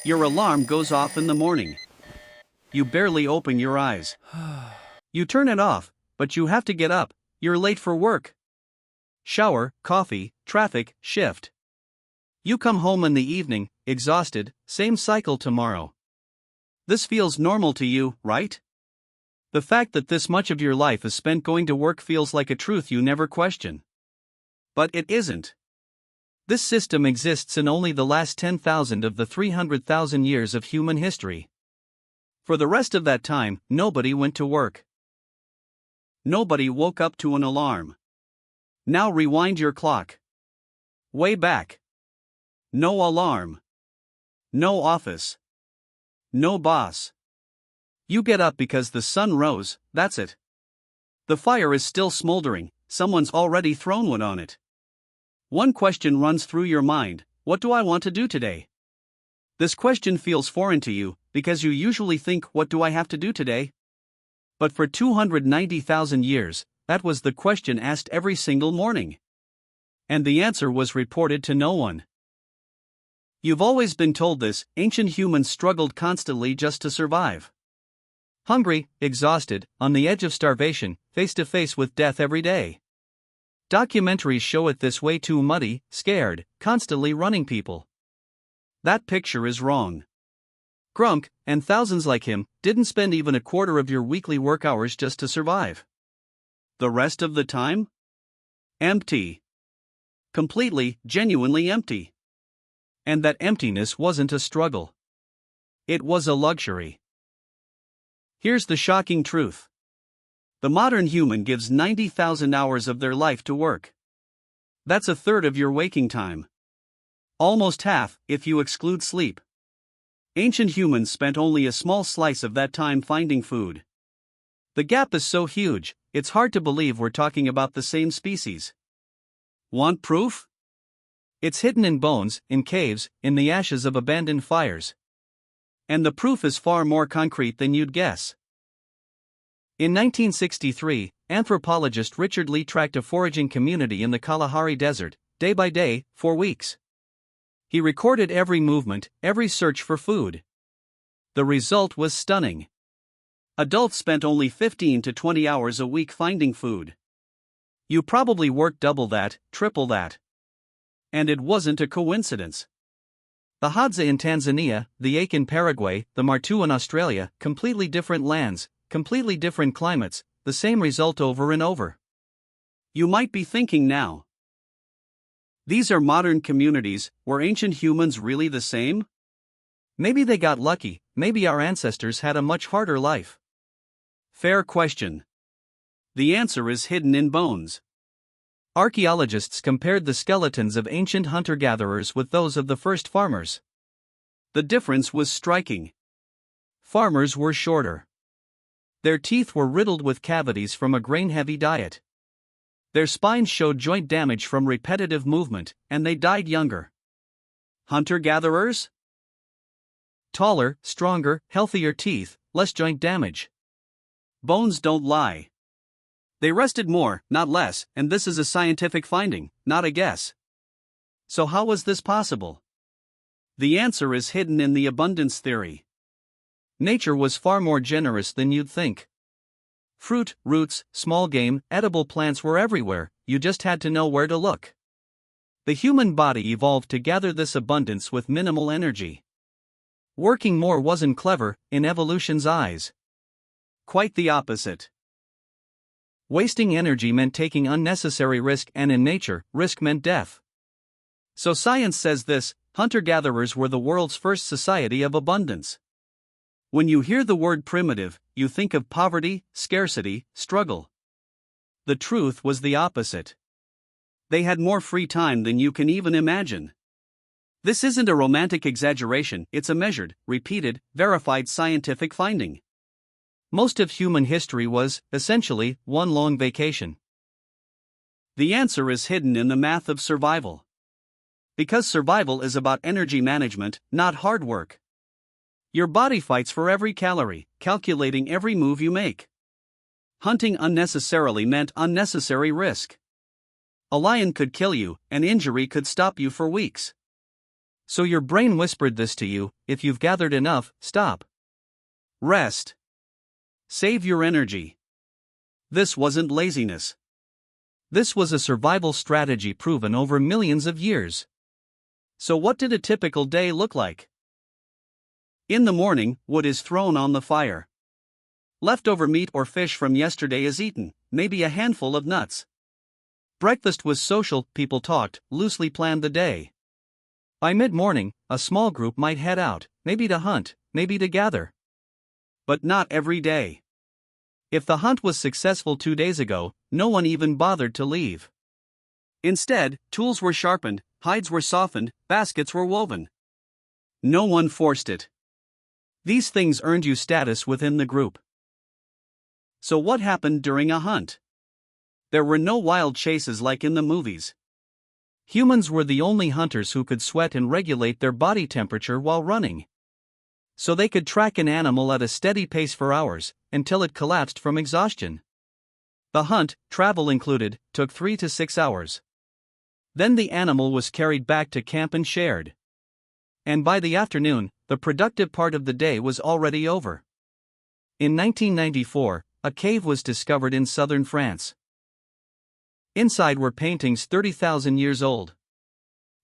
Your alarm goes off in the morning. You barely open your eyes. You turn it off, but you have to get up, you're late for work. Shower, coffee, traffic, shift. You come home in the evening, exhausted, same cycle tomorrow. This feels normal to you, right? The fact that this much of your life is spent going to work feels like a truth you never question. But it isn't. This system exists in only the last 10,000 of the 300,000 years of human history. For the rest of that time, nobody went to work. Nobody woke up to an alarm. Now rewind your clock. Way back. No alarm. No office. No boss. You get up because the sun rose, that's it. The fire is still smoldering, someone's already thrown wood on it. One question runs through your mind: what do I want to do today? This question feels foreign to you, because you usually think, what do I have to do today? But for 290,000 years, that was the question asked every single morning. And the answer was reported to no one. You've always been told this: ancient humans struggled constantly just to survive. Hungry, exhausted, on the edge of starvation, face to face with death every day. Documentaries show it this way too: muddy, scared, constantly running people. That picture is wrong. Grumk, and thousands like him, didn't spend even a quarter of your weekly work hours just to survive. The rest of the time? Empty. Completely, genuinely empty. And that emptiness wasn't a struggle. It was a luxury. Here's the shocking truth. The modern human gives 90,000 hours of their life to work. That's a third of your waking time. Almost half, if you exclude sleep. Ancient humans spent only a small slice of that time finding food. The gap is so huge, it's hard to believe we're talking about the same species. Want proof? It's hidden in bones, in caves, in the ashes of abandoned fires. And the proof is far more concrete than you'd guess. In 1963, anthropologist Richard Lee tracked a foraging community in the Kalahari Desert, day by day, for weeks. He recorded every movement, every search for food. The result was stunning. Adults spent only 15 to 20 hours a week finding food. You probably worked double that, triple that. And it wasn't a coincidence. The Hadza in Tanzania, the Aik in Paraguay, the Martu in Australia, completely different lands, completely different climates, the same result over and over. You might be thinking now, these are modern communities. Were ancient humans really the same? Maybe they got lucky, maybe our ancestors had a much harder life. Fair question. The answer is hidden in bones. Archaeologists compared the skeletons of ancient hunter-gatherers with those of the first farmers. The difference was striking. Farmers were shorter. Their teeth were riddled with cavities from a grain-heavy diet. Their spines showed joint damage from repetitive movement, and they died younger. Hunter-gatherers? Taller, stronger, healthier teeth, less joint damage. Bones don't lie. They rested more, not less, and this is a scientific finding, not a guess. So how was this possible? The answer is hidden in the abundance theory. Nature was far more generous than you'd think. Fruit, roots, small game, edible plants were everywhere, you just had to know where to look. The human body evolved to gather this abundance with minimal energy. Working more wasn't clever, in evolution's eyes. Quite the opposite. Wasting energy meant taking unnecessary risk, and in nature, risk meant death. So science says this: hunter-gatherers were the world's first society of abundance. When you hear the word primitive, you think of poverty, scarcity, struggle. The truth was the opposite. They had more free time than you can even imagine. This isn't a romantic exaggeration, it's a measured, repeated, verified scientific finding. Most of human history was, essentially, one long vacation. The answer is hidden in the math of survival. Because survival is about energy management, not hard work. Your body fights for every calorie, calculating every move you make. Hunting unnecessarily meant unnecessary risk. A lion could kill you, an injury could stop you for weeks. So your brain whispered this to you: if you've gathered enough, stop. Rest. Save your energy. This wasn't laziness. This was a survival strategy proven over millions of years. So what did a typical day look like? In the morning, wood is thrown on the fire. Leftover meat or fish from yesterday is eaten, maybe a handful of nuts. Breakfast was social, people talked, loosely planned the day. By mid-morning, a small group might head out, maybe to hunt, maybe to gather. But not every day. If the hunt was successful 2 days ago, no one even bothered to leave. Instead, tools were sharpened, hides were softened, baskets were woven. No one forced it. These things earned you status within the group. So what happened during a hunt? There were no wild chases like in the movies. Humans were the only hunters who could sweat and regulate their body temperature while running. So they could track an animal at a steady pace for hours, until it collapsed from exhaustion. The hunt, travel included, took 3 to 6 hours. Then the animal was carried back to camp and shared. And by the afternoon, the productive part of the day was already over. In 1994, a cave was discovered in southern France. Inside were paintings 30,000 years old.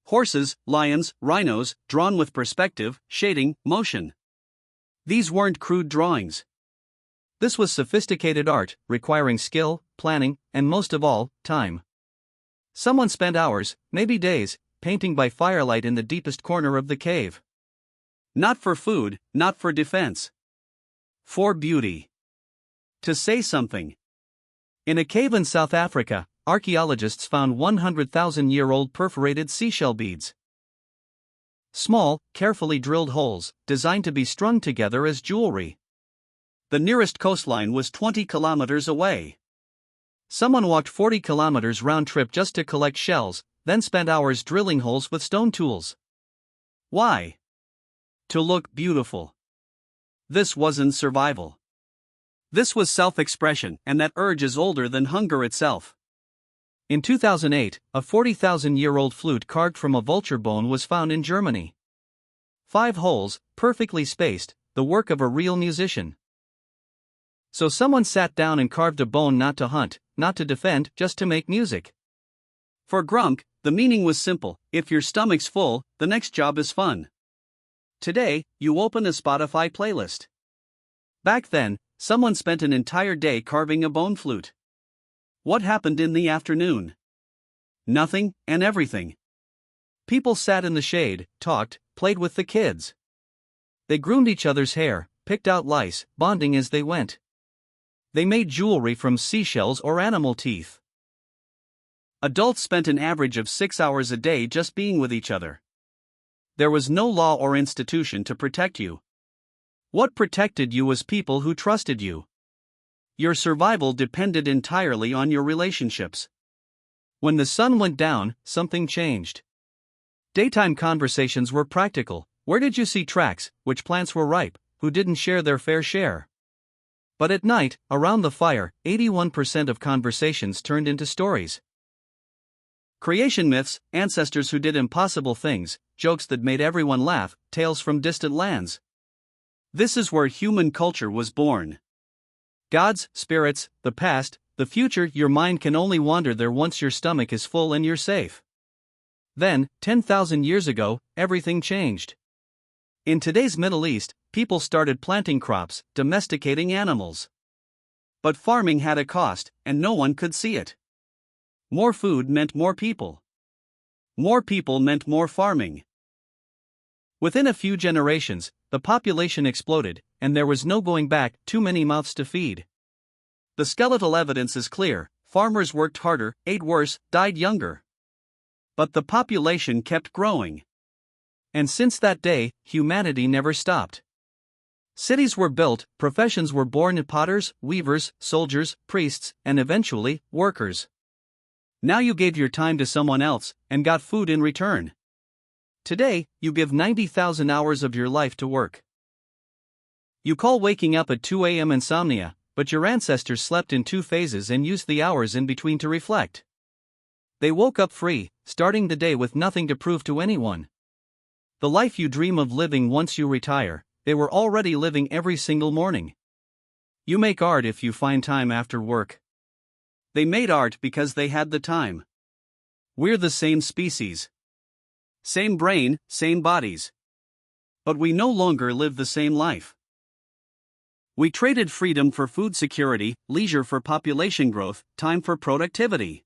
Horses, lions, rhinos, drawn with perspective, shading, motion. These weren't crude drawings. This was sophisticated art, requiring skill, planning, and most of all, time. Someone spent hours, maybe days, painting by firelight in the deepest corner of the cave. Not for food, not for defense. For beauty. To say something. In a cave in South Africa, archaeologists found 100,000-year-old perforated seashell beads. Small, carefully drilled holes, designed to be strung together as jewelry. The nearest coastline was 20 kilometers away. Someone walked 40 kilometers round trip just to collect shells, then spent hours drilling holes with stone tools. Why? To look beautiful. This wasn't survival. This was self-expression, and that urge is older than hunger itself. In 2008, a 40,000-year-old flute carved from a vulture bone was found in Germany. 5 holes, perfectly spaced, the work of a real musician. So someone sat down and carved a bone not to hunt, not to defend, just to make music. For Grumk, the meaning was simple: if your stomach's full, the next job is fun. Today, you open a Spotify playlist. Back then, someone spent an entire day carving a bone flute. What happened in the afternoon? Nothing, and everything. People sat in the shade, talked, played with the kids. They groomed each other's hair, picked out lice, bonding as they went. They made jewelry from seashells or animal teeth. Adults spent an average of 6 hours a day just being with each other. There was no law or institution to protect you. What protected you was people who trusted you. Your survival depended entirely on your relationships. When the sun went down, something changed. Daytime conversations were practical. Where did you see tracks? Which plants were ripe? Who didn't share their fair share? But at night, around the fire, 81% of conversations turned into stories. Creation myths, ancestors who did impossible things, jokes that made everyone laugh, tales from distant lands. This is where human culture was born. Gods, spirits, the past, the future. Your mind can only wander there once your stomach is full and you're safe. Then, 10,000 years ago, everything changed. In today's Middle East, people started planting crops, domesticating animals. But farming had a cost, and no one could see it. More food meant more people. More people meant more farming. Within a few generations, the population exploded, and there was no going back, too many mouths to feed. The skeletal evidence is clear: farmers worked harder, ate worse, died younger. But the population kept growing. And since that day, humanity never stopped. Cities were built, professions were born: potters, weavers, soldiers, priests, and eventually, workers. Now you gave your time to someone else, and got food in return. Today, you give 90,000 hours of your life to work. You call waking up at 2 a.m. insomnia, but your ancestors slept in 2 phases and used the hours in between to reflect. They woke up free, starting the day with nothing to prove to anyone. The life you dream of living once you retire, they were already living every single morning. You make art if you find time after work. They made art because they had the time. We're the same species. Same brain, same bodies. But we no longer live the same life. We traded freedom for food security, leisure for population growth, time for productivity.